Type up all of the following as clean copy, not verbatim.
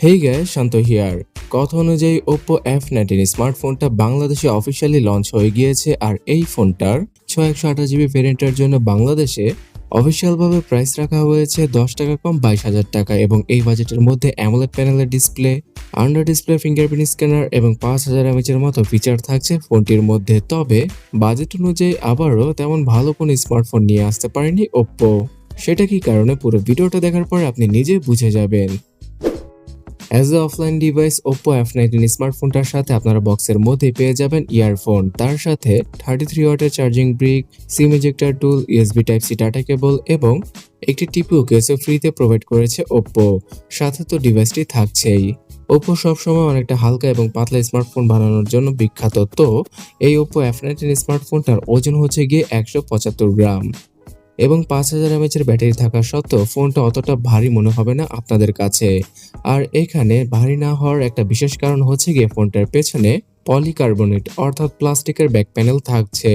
Hey guys, Shanto here. কথা অনুযায়ী Oppo F19 স্মার্টফোনটা বাংলাদেশে অফিসিয়ালি লঞ্চ হয়ে গিয়েছে আর এই ফোনটার 6128GB ভেরিয়েন্টের জন্য বাংলাদেশে অফিসিয়ালভাবে প্রাইস রাখা হয়েছে 10 টাকা কম 22,000 টাকা এবং এই বাজেটের মধ্যে অ্যামোলেড প্যানেলের display, under display fingerprint scanner এবং 5000 mAh এর মতো ফিচার থাকছে ফোনটির মধ্যে। তবে বাজেট অনুযায়ী আবারও তেমন ভালো কোনো স্মার্টফোন নিয়ে আসতে পারেনি Oppo। সেটা কি কারণে পুরো ভিডিওটা দেখার পরে আপনি নিজে বুঝে যাবেন। As a offline device Oppo F19 স্মার্টফোনটার সাথে আপনারা বক্সের মধ্যে পেয়ে যাবেন ইয়ারফোন, তার সাথে 33 ওয়াটের চার্জিং ব্রিক, সিম ইজেক্টর টুল, USB Type-C ডাটা কেবল এবং একটি টিপিও কেসও ফ্রিতে প্রোভাইড করেছে Oppo। সাথে তো ডিভাইসটি থাকছেই। Oppo সবসময় অনেকটা হালকা এবং পাতলা স্মার্টফোন বানানোর জন্য বিখ্যাত। তো এই Oppo F19 স্মার্টফোনটার ওজন হচ্ছে গিয়ে 175 গ্রাম এবং 5000 mAh এর ব্যাটারি থাকা সত্ত্বেও ফোনটা অতটা ভারী মনে হবে না আপনাদের কাছে। আর এখানে ভারী না হওয়ার একটা বিশেষ কারণ হচ্ছে গিয়ে ফোনটার পেছনে পলিকার্বনেট অর্থাৎ প্লাস্টিকের ব্যাক প্যানেল থাকছে।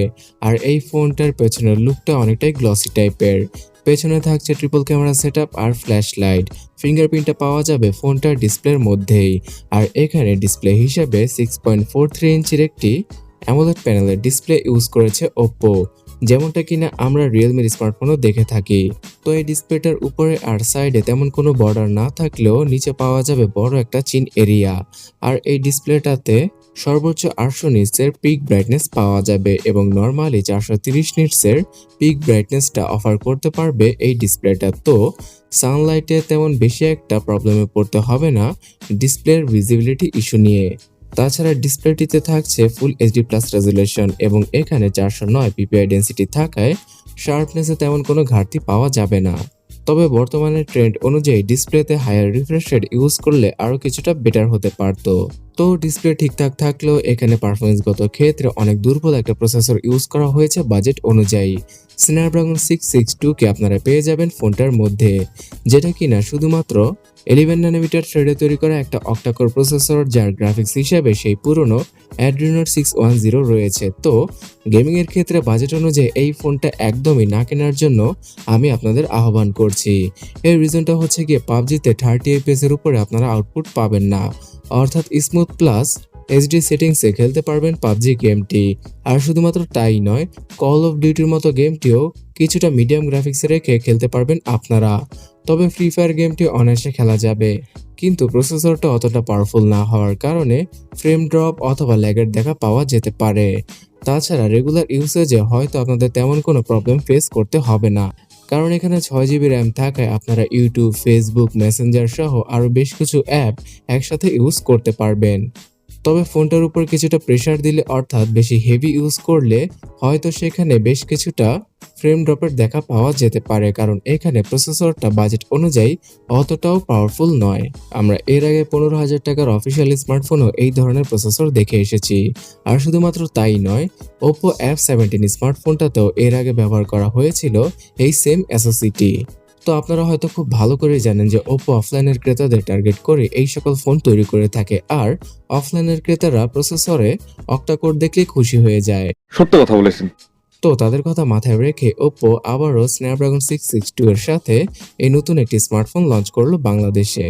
আর এই ফোনটার পেছনের লুকটা অনেকটাই গ্লসি টাইপের। পেছনে থাকছে ট্রিপল ক্যামেরা সেটআপ আর ফ্ল্যাশ লাইট। ফিঙ্গারপ্রিন্টটা পাওয়া যাবে ফোনটার ডিসপ্লের মধ্যেই। আর এখানে ডিসপ্লে হিসেবে 6.43 ইঞ্চির একটি অ্যামোলেড প্যানেলের ডিসপ্লে ইউজ করেছে Oppo, যেমনটা কিনা আমরা রিয়েলমির স্মার্টফোনও দেখে থাকি। তো এই ডিসপ্লেটার উপরে আর সাইডে তেমন কোনো বর্ডার না থাকলেও নিচে পাওয়া যাবে বড় একটা চিন এরিয়া। আর এই ডিসপ্লেটাতে সর্বোচ্চ 800 নিটসের পিক ব্রাইটনেস পাওয়া যাবে এবং নর্মালি 430 নিটসের পিক ব্রাইটনেসটা অফার করতে পারবে এই ডিসপ্লেটা। তো সানলাইটে তেমন বেশি একটা প্রবলেমে পড়তে হবে না ডিসপ্লের ভিজিবিলিটি ইস্যু নিয়ে। তাছাড়া ডিসপ্লেটিতে থাকছে ফুল এইচডি প্লাস রেজুলেশন এবং এখানে 409 পিপিআই ডেন্সিটি থাকায় শার্পনেসে তেমন কোনো ঘাটতি পাওয়া যাবে না। তবে বর্তমানে ট্রেন্ড অনুযায়ী ডিসপ্লেতে হায়ার রিফ্রেশ রেট ইউজ করলে আরও কিছুটা বেটার হতে পারত। তো ডিসপ্লে ঠিকঠাক থাকলেও এখানে পারফরমেন্সগত ক্ষেত্রে অনেক দুর্বল একটা প্রসেসর ইউজ করা হয়েছে বাজেট অনুযায়ী। স্ন্যাপড্রাগন 662 আপনারা পেয়ে যাবেন ফোনটার মধ্যে, যেটা কিনা শুধুমাত্র 11 ন্যানোমিটার থ্রেডে তৈরি করা একটা অক্টাকোর প্রসেসর, যার গ্রাফিক্স হিসেবে সেই পুরনো অ্যাড্রিনো 610 রয়েছে। তো গেমিং এর ক্ষেত্রে বাজেট অনুযায়ী এই ফোনটা একদমই না কেনার জন্য আমি আপনাদের আহ্বান করছি। এর রিজনটা হচ্ছে গিয়ে পাবজিতে 30 FPS এর উপরে আপনারা আউটপুট পাবেন না, অর্থাৎ স্মুথ প্লাস এইচডি সেটিংসে খেলতে পারবেন পাবজি গেমটি। আর শুধুমাত্র তাই নয়, কল অফ ডিউটির মতো গেমটিও কিছুটা মিডিয়াম গ্রাফিক্সে রেখে খেলতে পারবেন আপনারা। তবে ফ্রি ফায়ার গেমটি অনায়াসে খেলা যাবে, কিন্তু প্রসেসরটা অতটা পাওয়ারফুল না হওয়ার কারণে ফ্রেম ড্রপ অথবা ল্যাগের দেখা পাওয়া যেতে পারে। তাছাড়া রেগুলার ইউসেজে হয়তো আপনাদের তেমন কোনো প্রবলেম ফেস করতে হবে না, কারণ এখানে 6GB র্যাম থাকায় আপনারা ইউটিউব, ফেসবুক, মেসেঞ্জার সহ আরও বেশ কিছু অ্যাপ একসাথে ইউজ করতে পারবেন। তবে ফোনটার উপর কিছুটা প্রেসার দিলে অর্থাৎ বেশি হেভি ইউজ করলে হয়তো সেখানে বেশ কিছুটা ফ্রেম ড্রপের দেখা পাওয়া যেতে পারে, কারণ এখানে প্রসেসরটা বাজেট অনুযায়ী অতটাও পাওয়ারফুল নয়। আমরা এর আগে 15,000 টাকার অফিসিয়াল স্মার্টফোনও এই ধরনের প্রসেসর দেখে এসেছি। আর শুধুমাত্র তাই নয়, Oppo F17 স্মার্টফোনটাতেও এর আগে ব্যবহার করা হয়েছিল এই সেম এসওসিটি। তো আপনারা হয়তো খুব ভালো করে জানেন যে Oppo অফলাইনের ক্রেতাদের টার্গেট করে এই সকল ফোন তৈরি করে থাকে, আর অফলাইনের ক্রেতারা প্রসেসরে অক্টাকোর দেখলে খুশি হয়ে যায়। সত্য কথা বলেছেন। তো তাদের কথা মাথায় রেখে Oppo আবারও স্ন্যাপড্রাগন 662 এর সাথে এই নতুন একটি স্মার্টফোন লঞ্চ করলো বাংলাদেশে।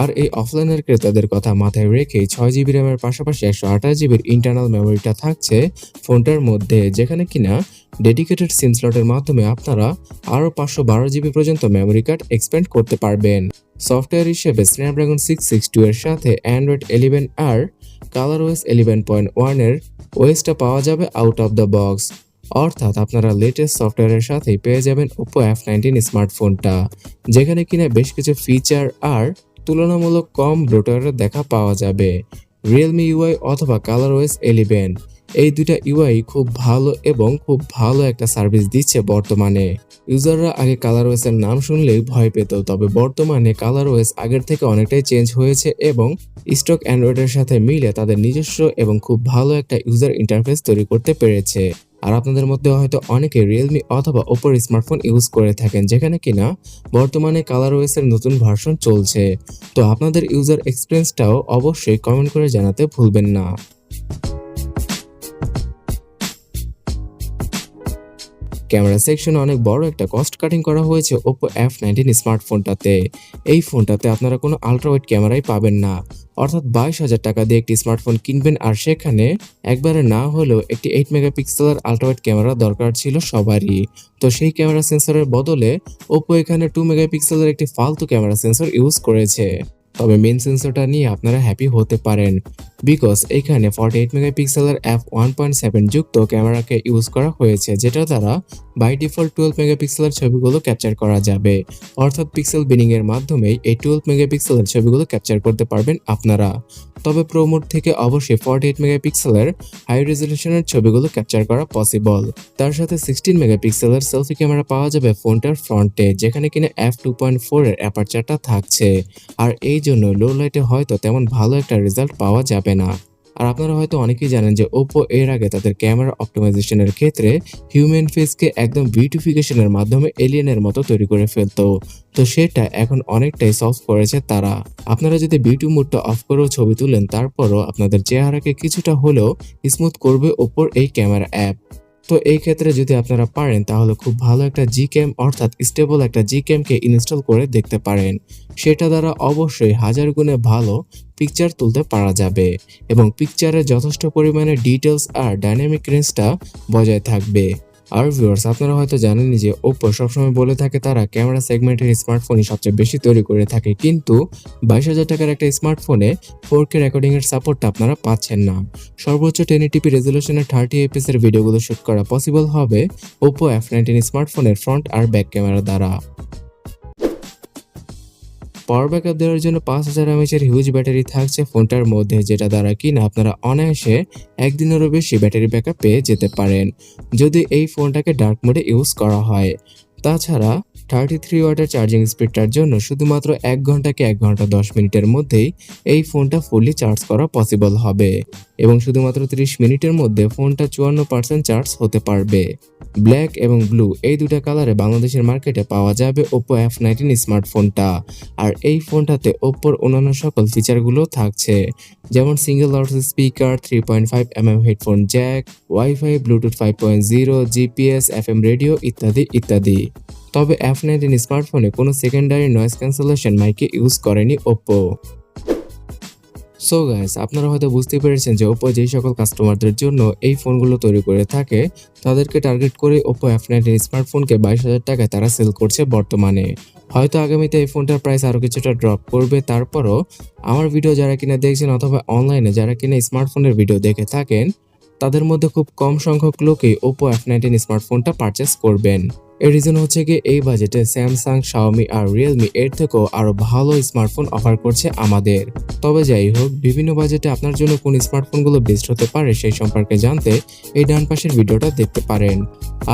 আর এই অফলাইনের ক্রেতাদের কথা মাথায় রেখে 6GB র্যামের পাশাপাশি 128GB ইন্টারনাল মেমোরিটা থাকছে ফোনটার মধ্যে, যেখানে কিনা ডেডিকেটেড সিম স্লটের মাধ্যমে আপনারা আরও 512GB পর্যন্ত মেমোরি কার্ড এক্সপেন্ড করতে পারবেন। সফটওয়্যার হিসেবে স্ন্যাপড্রাগন 662 এর সাথে অ্যান্ড্রয়েড 11 আর ColorOS 11.1 এর ওএসটা পাওয়া যাবে আউট অফ দ্য বক্স, অর্থাৎ আপনারা লেটেস্ট সফটওয়্যারের সাথেই পেয়ে যাবেন Oppo F19 স্মার্টফোনটা, যেখানে কিনা বেশ কিছু ফিচার আর তুলনামূলক কম ব্লোটওয়্যারের দেখা পাওয়া যাবে। রিয়েলমি ইউআই অথবা ColorOS 11 এই দুইটা ইউআই খুব ভালো এবং খুব ভালো একটা সার্ভিস দিচ্ছে বর্তমানে। ইউজাররা আগে ColorOS এর নাম শুনলেই ভয় পেত, তবে বর্তমানে ColorOS আগের থেকে অনেকটাই চেঞ্জ হয়েছে এবং স্টক অ্যান্ড্রয়েডের সাথে মিলে তাদের নিজস্ব এবং খুব ভালো একটা ইউজার ইন্টারফেস তৈরি করতে পেরেছে। আর আপনাদের মধ্যে হয়তো অনেকে রিয়েলমি অথবা ওপোর স্মার্টফোন ইউজ করে থাকেন, যেখানে কিনা বর্তমানে ColorOS এর নতুন ভার্সন চলছে। তো আপনাদের ইউজার এক্সপিরিয়েন্সটাও অবশ্যই কমেন্ট করে জানাতে ভুলবেন না। ক্যামেরা সেকশনে অনেক বড় একটা কস্ট কাটিং করা হয়েছে Oppo F19 স্মার্টফোনটাতে। এই ফোনটাতে আপনারা কোনো আলট্রা ওয়াইড ক্যামেরাই পাবেন না, অর্থাৎ 22,000 টাকা দিয়ে একটি স্মার্টফোন কিনবেন আর সেখানে একবারে না হলেও একটি 8 মেগাপিক্সেলের আলট্রা ওয়াইড ক্যামেরা দরকার ছিল সবারই। তো সেই ক্যামেরা সেন্সরের বদলে Oppo এখানে 2 মেগাপিক্সেলের একটি ফালতু ক্যামেরা সেন্সর ইউজ করেছে। তবে মেইন সেন্সরটা নিয়ে আপনারা হ্যাপি হতে পারেন, বিকজ এখানে 48 মেগাপিক্সেলের f1.7 যুক্ত ক্যামেরাকে ইউজ করা হয়েছে, যেটা দ্বারা বাই ডিফল্ট 12 মেগাপিক্সেলের ছবিগুলো ক্যাপচার করা যাবে। অর্থাৎ পিক্সেল বিনিং এর মাধ্যমেই এই 12 মেগাপিক্সেলের ছবিগুলো ক্যাপচার করতে পারবেন আপনারা। তবে প্রো মোড থেকে অবশ্যই 48 মেগাপিক্সেলের হাই রেজলিউশনের ছবিগুলো ক্যাপচার করা পসিবল। তার সাথে 16 মেগাপিক্সেলের সেলফি ক্যামেরা পাওয়া যাবে ফোনটার ফ্রন্টে, যেখানে কিনা f2.4 এর অ্যাপারচারটা থাকছে। আর এই জন্য লো লাইটে হয়তো তেমন ভালো একটা রেজাল্ট পাওয়া যাবে না। আর আপনারা হয়তো অনেকেই জানেন যে Oppo এর আগে তাদের ক্যামেরা অপটিমাইজেশনের ক্ষেত্রে হিউম্যান ফেসকে একদম বিউটিফিকেশনের মাধ্যমে এলিয়েনের মতো তৈরি করে ফেলতো। তো সেটা এখন অনেকটাই সলভ করেছে তারা। আপনারা যদি বিউটি মোডটা অফ করেও ছবি তুলেন, তারপরও আপনাদের চেহারাকে কিছুটা হলেও স্মুথ করবে Oppoর এই ক্যামেরা অ্যাপ। তো এই ক্ষেত্রে যদি আপনারা পারেন তাহলে খুব ভালো একটা জি ক্যাম অর্থাৎ স্টেবল একটা জি ক্যামকে ইনস্টল করে দেখতে পারেন। সেটা দ্বারা অবশ্যই হাজার গুণে ভালো পিকচার তুলতে পারা যাবে এবং পিকচারে যথেষ্ট পরিমাণে ডিটেলস আর ডাইনামিক রেঞ্জটা বজায় থাকবে। আর ভিউয়ার্স, আপনারা হয়তো জানেনই যে Oppo সবসময় বলে থাকে তারা ক্যামেরা সেগমেন্টের স্মার্টফোনই সবচেয়ে বেশি তৈরি করে থাকে, কিন্তু 22,000 টাকার একটা স্মার্টফোনে 4K রেকর্ডিং এর সাপোর্টটা আপনারা পাচ্ছেন না। সর্বোচ্চ 1080p রেজলিউশনে 30 fps এর ভিডিওগুলো শুট করা পসিবল হবে Oppo F19 স্মার্টফোনের ফ্রন্ট আর ব্যাক ক্যামেরা দ্বারা। পাওয়ার ব্যাকআপ দেওয়ার জন্য 5000 mAh এর হিউজ ব্যাটারি থাকছে ফোনটার মধ্যে, যেটা দ্বারা কিনা আপনারা অনায়াসে একদিনেরও বেশি ব্যাটারি ব্যাকআপ পেয়ে যেতে পারেন যদি এই ফোনটাকে ডার্ক মোডে ইউজ করা হয়। তাছাড়া 33 ওয়াটের চার্জিং স্পিডটার জন্য শুধুমাত্র 1 ঘন্টাকে 1 ঘন্টা 10 মিনিটের মধ্যেই এই ফোনটা ফুললি চার্জ করা পসিবল হবে এবং শুধুমাত্র 30 মিনিটের মধ্যে ফোনটা 54% চার্জ হতে পারবে। ব্ল্যাক এবং ব্লু এই দুটা কালারে বাংলাদেশের মার্কেটে পাওয়া যাবে Oppo F19 স্মার্টফোনটা। আর এই ফোনটাতে Oppoর অন্যান্য সকল ফিচারগুলো থাকছে, যেমন single loud speaker, 3.5mm headphone Jack, wifi, Bluetooth 5.0, GPS, FM radio ইত্যাদি ইত্যাদি। তবে F19 স্মার্টফোনে কোনো সেকেন্ডারি নয়েজ ক্যান্সেলেশন মাইকে ইউজ করেনি Oppo। সো গাইস, আপনারা হয়তো বুঝতে পেরেছেন যে Oppo যেই সকল কাস্টমারদের জন্য এই ফোনগুলো তৈরি করে থাকে তাদেরকে টার্গেট করে Oppo F19 স্মার্টফোনকে 22,000 টাকায় তারা সেল করছে বর্তমানে। হয়তো আগামীতে এই ফোনটার প্রাইস আরও কিছুটা ড্রপ করবে, তারপরও আমার ভিডিও যারা কিনা দেখছেন অথবা অনলাইনে যারা কিনা স্মার্টফোনের ভিডিও দেখে থাকেন, তাদের মধ্যে খুব কম সংখ্যক লোকই Oppo F19 স্মার্টফোনটা পারচেস করবেন। এর রিজন হচ্ছে কি, এই বাজেটে স্যামসাং, শাওমি আর রিয়েলমি এর থেকেও আরো ভালো স্মার্টফোন অফার করছে আমাদের। তবে যাই হোক, বিভিন্ন বাজেটে আপনার জন্য কোন স্মার্টফোনগুলো বেস্ট হতে পারে সেই সম্পর্কে জানতে এই ডান পাশের ভিডিওটা দেখতে পারেন।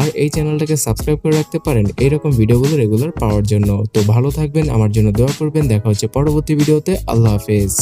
আর এই চ্যানেলটাকে সাবস্ক্রাইব করে রাখতে পারেন এইরকম ভিডিওগুলো রেগুলার পাওয়ার জন্য। তো ভালো থাকবেন, আমার জন্য দোয়া করবেন। দেখা হচ্ছে পরবর্তী ভিডিওতে। আল্লাহ হাফেজ।